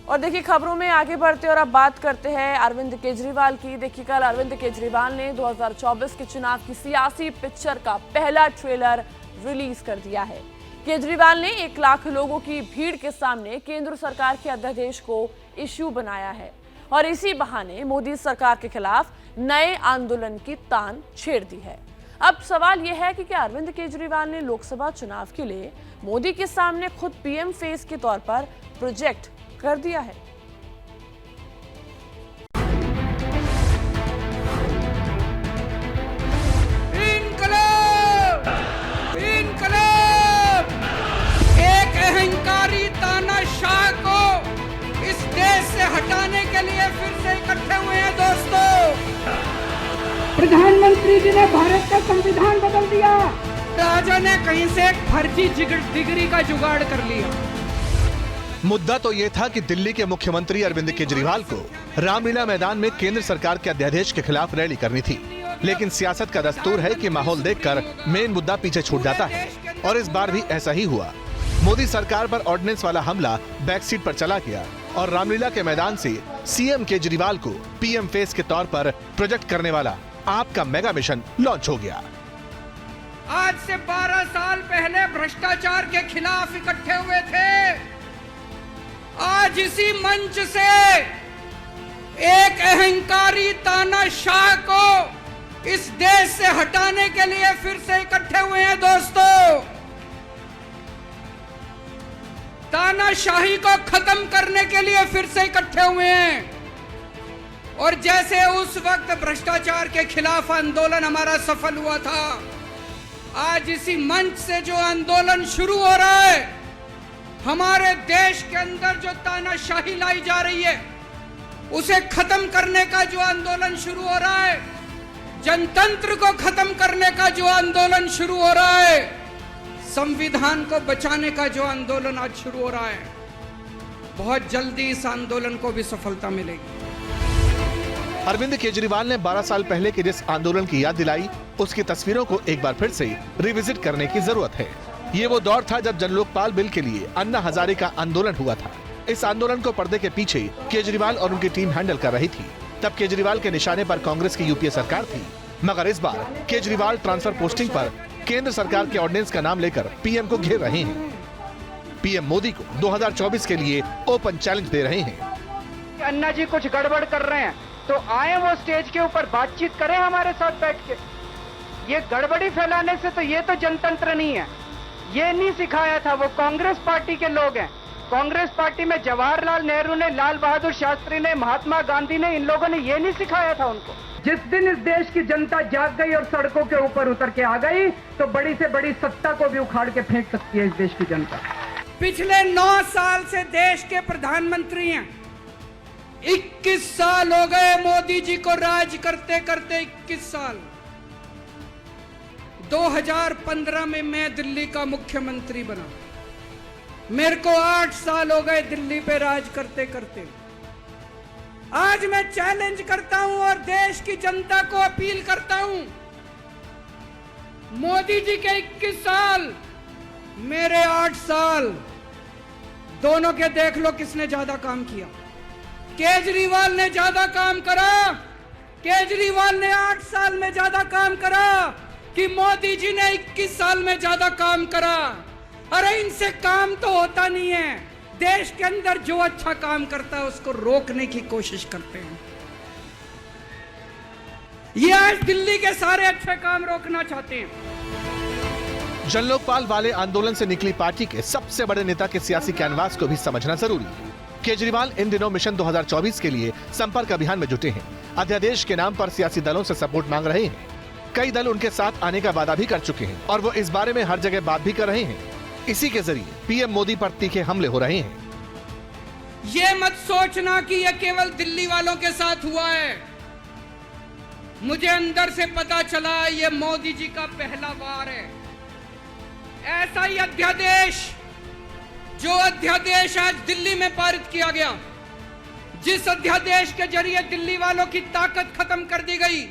और देखिए खबरों में आगे बढ़ते और अब बात करते हैं अरविंद केजरीवाल की। देखिए कल अरविंद केजरीवाल ने 2024 के चुनाव की सियासी पिक्चर का पहला ट्रेलर रिलीज कर दिया है। केजरीवाल ने 1 लाख लोगों की भीड़ के सामने केंद्र सरकार के अध्यादेश को इश्यू बनाया है और इसी बहाने मोदी सरकार के खिलाफ नए आंदोलन की तान छेड़ दी है। अब सवाल यह है कि क्या अरविंद केजरीवाल ने लोकसभा चुनाव के लिए मोदी के सामने खुद पीएम फेस के तौर पर प्रोजेक्ट कर दिया है? इनकलाब! इनकलाब! एक अहंकारी तानाशाह को इस देश से हटाने के लिए फिर से इकट्ठे हुए हैं दोस्तों। प्रधानमंत्री जी ने भारत का संविधान बदल दिया। राजा ने कहीं से एक फर्जी डिग्री का जुगाड़ कर लिया। मुद्दा तो ये था कि दिल्ली के मुख्यमंत्री अरविंद केजरीवाल को रामलीला मैदान में केंद्र सरकार के अध्यादेश के खिलाफ रैली करनी थी, लेकिन सियासत का दस्तूर है कि माहौल देखकर मेन मुद्दा पीछे छूट जाता है और इस बार भी ऐसा ही हुआ। मोदी सरकार पर ऑर्डिनेंस वाला हमला बैक सीट पर चला गया और रामलीला के मैदान से सीएम केजरीवाल को पीएम फेस के तौर पर प्रोजेक्ट करने वाला आपका मेगा मिशन लॉन्च हो गया। आज से 12 साल पहले भ्रष्टाचार के खिलाफ इकट्ठे हुए थे। आज इसी मंच से एक अहंकारी तानाशाह को इस देश से हटाने के लिए फिर से इकट्ठे हुए हैं दोस्तों। तानाशाही को खत्म करने के लिए फिर से इकट्ठे हुए हैं। और जैसे उस वक्त भ्रष्टाचार के खिलाफ आंदोलन हमारा सफल हुआ था, आज इसी मंच से जो आंदोलन शुरू हो रहा है, हमारे देश के अंदर जो तानाशाही लाई जा रही है उसे खत्म करने का जो आंदोलन शुरू हो रहा है, जनतंत्र को खत्म करने का जो आंदोलन शुरू हो रहा है, संविधान को बचाने का जो आंदोलन आज शुरू हो रहा है, बहुत जल्दी इस आंदोलन को भी सफलता मिलेगी। अरविंद केजरीवाल ने 12 साल पहले के जिस आंदोलन की याद दिलाई, उसकी तस्वीरों को एक बार फिर से रिविजिट करने की जरूरत है। ये वो दौर था जब जन लोकपाल बिल के लिए अन्ना हजारे का आंदोलन हुआ था। इस आंदोलन को पर्दे के पीछे केजरीवाल और उनकी टीम हैंडल कर रही थी। तब केजरीवाल के निशाने पर कांग्रेस की यूपीए सरकार थी, मगर इस बार केजरीवाल ट्रांसफर पोस्टिंग पर केंद्र सरकार के ऑर्डिनेंस का नाम लेकर पीएम को घेर रहे हैं। पीएम मोदी को 2024 के लिए ओपन चैलेंज दे रहे हैं। अन्ना जी कुछ गड़बड़ कर रहे हैं तो आए वो स्टेज के ऊपर बातचीत करें हमारे साथ बैठ के। ये गड़बड़ी फैलाने से तो ये तो जनतंत्र नहीं है। ये नहीं सिखाया था, वो कांग्रेस पार्टी के लोग हैं। कांग्रेस पार्टी में जवाहरलाल नेहरू ने, लाल बहादुर शास्त्री ने, महात्मा गांधी ने, इन लोगों ने ये नहीं सिखाया था उनको। जिस दिन इस देश की जनता जाग गई और सड़कों के ऊपर उतर के आ गई तो बड़ी से बड़ी सत्ता को भी उखाड़ के फेंक सकती है इस देश की जनता। पिछले 9 साल से देश के प्रधानमंत्री हैं। 21 साल हो गए मोदी जी को राज करते करते, 21 साल। 2015 में मैं दिल्ली का मुख्यमंत्री बना। मेरे को 8 साल हो गए दिल्ली पे राज करते करते। आज मैं चैलेंज करता हूं और देश की जनता को अपील करता हूं, मोदी जी के 21 साल, मेरे 8 साल, दोनों के देख लो किसने ज्यादा काम किया। केजरीवाल ने ज्यादा काम करा। केजरीवाल ने 8 साल में ज्यादा काम करा कि मोदी जी ने 21 साल में ज्यादा काम करा। अरे इनसे काम तो होता नहीं है। देश के अंदर जो अच्छा काम करता है उसको रोकने की कोशिश करते हैं। ये आज दिल्ली के सारे अच्छे काम रोकना चाहते हैं। जन लोकपाल वाले आंदोलन से निकली पार्टी के सबसे बड़े नेता के सियासी कैनवास को भी समझना जरूरी है। केजरीवाल इन दिनों मिशन 2024 के लिए संपर्क अभियान में जुटे हैं। अध्यादेश के नाम पर सियासी दलों से सपोर्ट मांग रहे हैं। कई दल उनके साथ आने का वादा भी कर चुके हैं और वो इस बारे में हर जगह बात भी कर रहे हैं। इसी के जरिए पीएम मोदी पर तीखे हमले हो रहे हैं। ये मत सोचना कि यह केवल दिल्ली वालों के साथ हुआ है। मुझे अंदर से पता चला ये मोदी जी का पहला वार है। ऐसा ही अध्यादेश, जो अध्यादेश आज दिल्ली में पारित किया गया, जिस अध्यादेश के जरिए दिल्ली वालों की ताकत खत्म कर दी गई,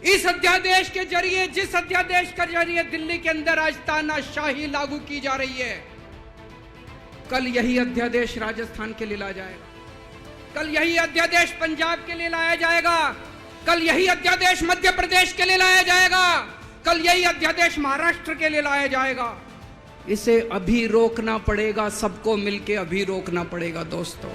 इस अध्यादेश के जरिए, जिस अध्यादेश के जरिए दिल्ली के अंदर आज तानाशाही लागू की जा रही है, कल यही अध्यादेश राजस्थान के लिए लाया जाएगा, कल यही अध्यादेश पंजाब के लिए लाया जाएगा, कल यही अध्यादेश मध्य प्रदेश के लिए लाया जाएगा, कल यही अध्यादेश महाराष्ट्र के लिए लाया जाएगा। इसे अभी रोकना पड़ेगा, सबको मिलकर अभी रोकना पड़ेगा दोस्तों।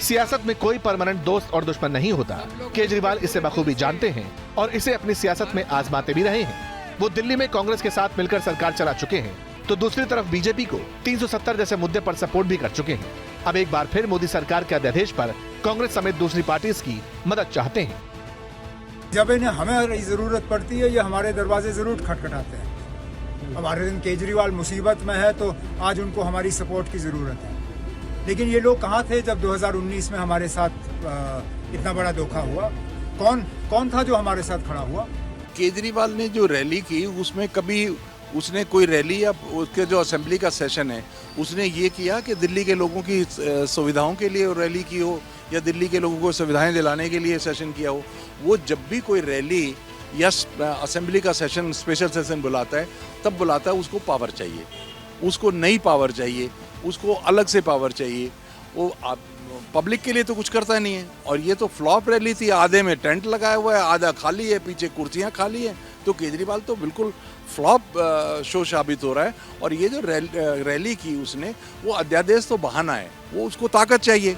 सियासत में कोई परमानेंट दोस्त और दुश्मन नहीं होता। केजरीवाल इसे बखूबी जानते हैं और इसे अपनी सियासत में आजमाते भी रहे हैं। वो दिल्ली में कांग्रेस के साथ मिलकर सरकार चला चुके हैं, तो दूसरी तरफ बीजेपी को 370 जैसे मुद्दे पर सपोर्ट भी कर चुके हैं। अब एक बार फिर मोदी सरकार के अध्यादेश पर कांग्रेस समेत दूसरी पार्टीज की मदद चाहते हैं। जब इन्हें हमें जरूरत पड़ती है, ये हमारे दरवाजे जरूर खटखटाते हैं। हमारे दिन केजरीवाल मुसीबत में है तो आज उनको हमारी सपोर्ट की जरूरत है। लेकिन ये लोग कहाँ थे जब 2019 में हमारे साथ इतना बड़ा धोखा हुआ? कौन था जो हमारे साथ खड़ा हुआ? केजरीवाल ने जो रैली की उसमें कभी उसने कोई रैली या उसके जो असेंबली का सेशन है उसने ये किया कि दिल्ली के लोगों की सुविधाओं के लिए रैली की हो या दिल्ली के लोगों को सुविधाएं दिलाने के लिए सेशन किया हो। वो जब भी कोई रैली या असेंबली का सेशन, स्पेशल सेशन बुलाता है, तब बुलाता है उसको पावर चाहिए, उसको नई पावर चाहिए, उसको अलग से पावर चाहिए। वो पब्लिक के लिए तो कुछ करता नहीं है। और ये तो फ्लॉप रैली थी, आधे में टेंट लगाया हुआ है, आधा खाली है, पीछे कुर्सियां खाली है। तो केजरीवाल तो बिल्कुल फ्लॉप शो साबित हो रहा है। और ये जो रैली की उसने, वो अध्यादेश तो बहाना है, वो उसको ताकत चाहिए।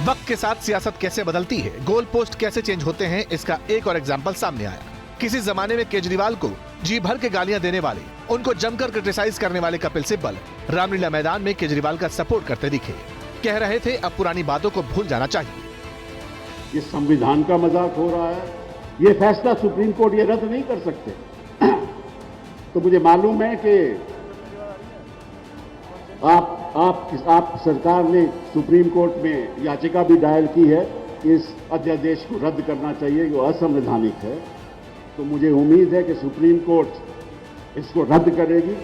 वक्त के साथ सियासत कैसे बदलती है, गोल पोस्ट कैसे चेंज होते हैं, इसका एक और एग्जाम्पल सामने आया। किसी जमाने में केजरीवाल को जी भर के गालियां देने वाले, उनको जमकर क्रिटिसाइज करने वाले कपिल सिब्बल रामलीला मैदान में केजरीवाल का सपोर्ट करते दिखे। कह रहे थे अब पुरानी बातों को भूल जाना चाहिए। ये संविधान का मजाक हो रहा है, ये फैसला सुप्रीम कोर्ट ये रद्द नहीं कर सकते। तो मुझे मालूम है कि आप सरकार ने सुप्रीम कोर्ट में याचिका भी दायर की है, इस अध्यादेश को रद्द करना चाहिए, जो असंवैधानिक है। तो मुझे उम्मीद है कि सुप्रीम कोर्ट इसको रद्द करेगी।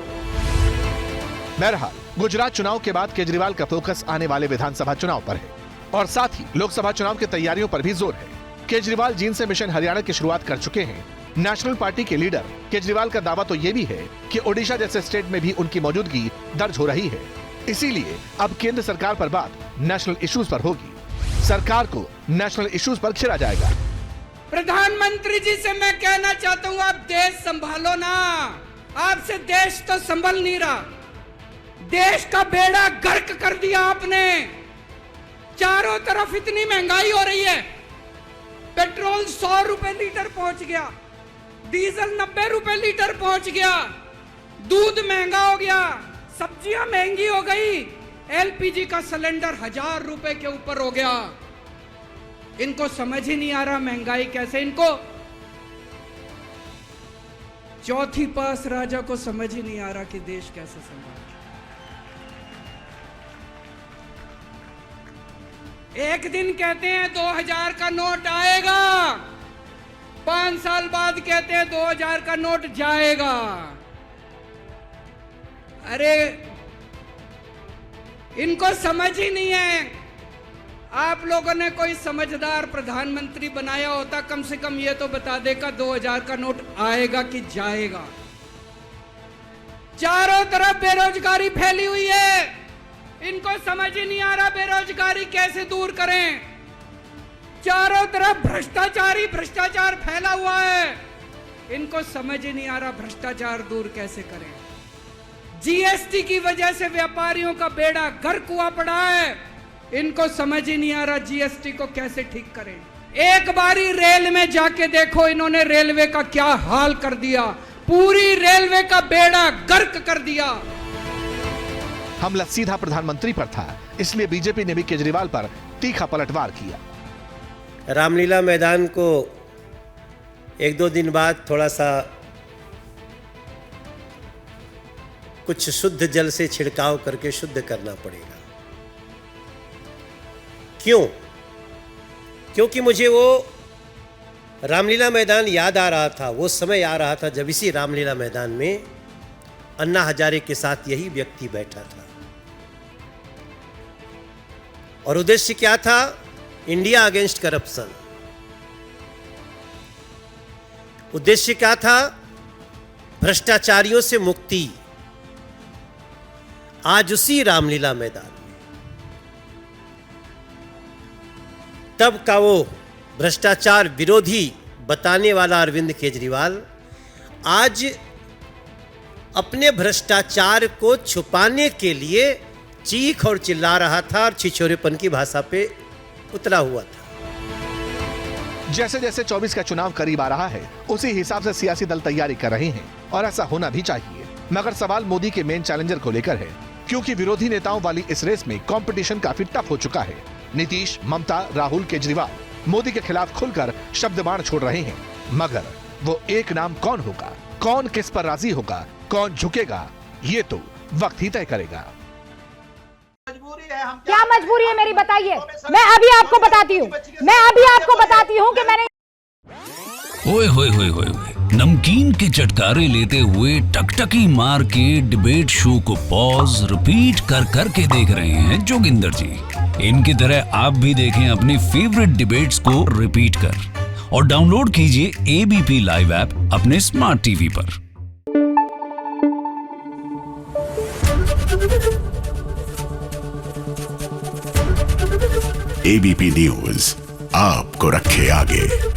बहरहाल गुजरात चुनाव के बाद केजरीवाल का फोकस आने वाले विधानसभा चुनाव पर है और साथ ही लोकसभा चुनाव की तैयारियों पर भी जोर है। केजरीवाल जींद से मिशन हरियाणा की शुरुआत कर चुके हैं। नेशनल पार्टी के लीडर केजरीवाल का दावा तो ये भी है कि ओडिशा जैसे स्टेट में भी उनकी मौजूदगी दर्ज हो रही है। इसीलिए अब केंद्र सरकार पर बात नेशनल इश्यूज पर होगी। सरकार को नेशनल इश्यूज पर घेरा जाएगा। प्रधानमंत्री जी से मैं कहना चाहता हूं, आप देश संभालो ना। आपसे देश तो संभल नहीं रहा। देश का बेड़ा गर्क कर दिया आपने। चारों तरफ इतनी महंगाई हो रही है। पेट्रोल 100 रुपए लीटर पहुंच गया, डीजल 90 रुपए लीटर पहुंच गया, दूध महंगा हो गया, सब्जियां महंगी हो गई, एलपीजी का सिलेंडर 1000 रुपए के ऊपर हो गया। इनको समझ ही नहीं आ रहा महंगाई कैसे। इनको चौथी पास राजा को समझ ही नहीं आ रहा कि देश कैसे संभाले। एक दिन कहते हैं 2000 का नोट आएगा, 5 साल बाद कहते हैं 2000 का नोट जाएगा। अरे इनको समझ ही नहीं है। आप लोगों ने कोई समझदार प्रधानमंत्री बनाया होता, कम से कम ये तो बता देगा 2000 का नोट आएगा कि जाएगा। चारों तरफ बेरोजगारी फैली हुई है। इनको समझ ही नहीं आ रहा बेरोजगारी कैसे दूर करें। चारों तरफ भ्रष्टाचार फैला हुआ है। इनको समझ ही नहीं आ रहा भ्रष्टाचार दूर कैसे करें। जीएसटी की वजह से व्यापारियों का बेड़ा गर्क हुआ पड़ा है। इनको समझ ही नहीं आ रहा जीएसटी को कैसे ठीक करें। एक बारी रेल में जाके देखो, इन्होंने रेलवे का क्या हाल कर दिया। पूरी रेलवे का बेड़ा गर्क कर दिया। हमला सीधा प्रधानमंत्री पर था, इसलिए बीजेपी ने भी केजरीवाल पर तीखा पलटवार किया। रामलीला मैदान को 1-2 दिन बाद थोड़ा सा कुछ शुद्ध जल से छिड़काव करके शुद्ध करना पड़ेगा। क्यों? क्योंकि मुझे वो रामलीला मैदान याद आ रहा था। वो समय आ रहा था जब इसी रामलीला मैदान में अन्ना हजारे के साथ यही व्यक्ति बैठा था। और उद्देश्य क्या था? India against corruption. उद्देश्य क्या था? भ्रष्टाचारियों से मुक्ति। आज उसी रामलीला मैदान में तब का वो भ्रष्टाचार विरोधी बताने वाला अरविंद केजरीवाल आज अपने भ्रष्टाचार को छुपाने के लिए चीख और चिल्ला रहा था और छिछोरेपन की भाषा पे उतरा हुआ था। जैसे जैसे 24 का चुनाव करीब आ रहा है उसी हिसाब से सियासी दल तैयारी कर रहे हैं और ऐसा होना भी चाहिए, मगर सवाल मोदी के मेन चैलेंजर को लेकर है, क्योंकि विरोधी नेताओं वाली इस रेस में कंपटीशन काफी टफ हो चुका है। नीतीश, ममता, राहुल, केजरीवाल मोदी के खिलाफ खुलकर शब्द बाण छोड़ रहे हैं, मगर वो एक नाम कौन होगा, कौन किस पर राजी होगा, कौन झुकेगा, ये तो वक्त ही तय करेगा। क्या मजबूरी है मेरी, बताइए। मैं अभी आपको बताती हूँ कि मैंने ओए होए होए होए नमकीन के चटकारे लेते हुए टकटकी मार के डिबेट शो को पॉज रिपीट कर करके देख रहे हैं जोगिंदर जी। इनकी तरह आप भी देखें अपनी फेवरेट डिबेट्स को रिपीट कर और डाउनलोड कीजिए एबीपी लाइव ऐप अपने स्मार्ट टीवी पर। एबीपी न्यूज आपको रखे आगे।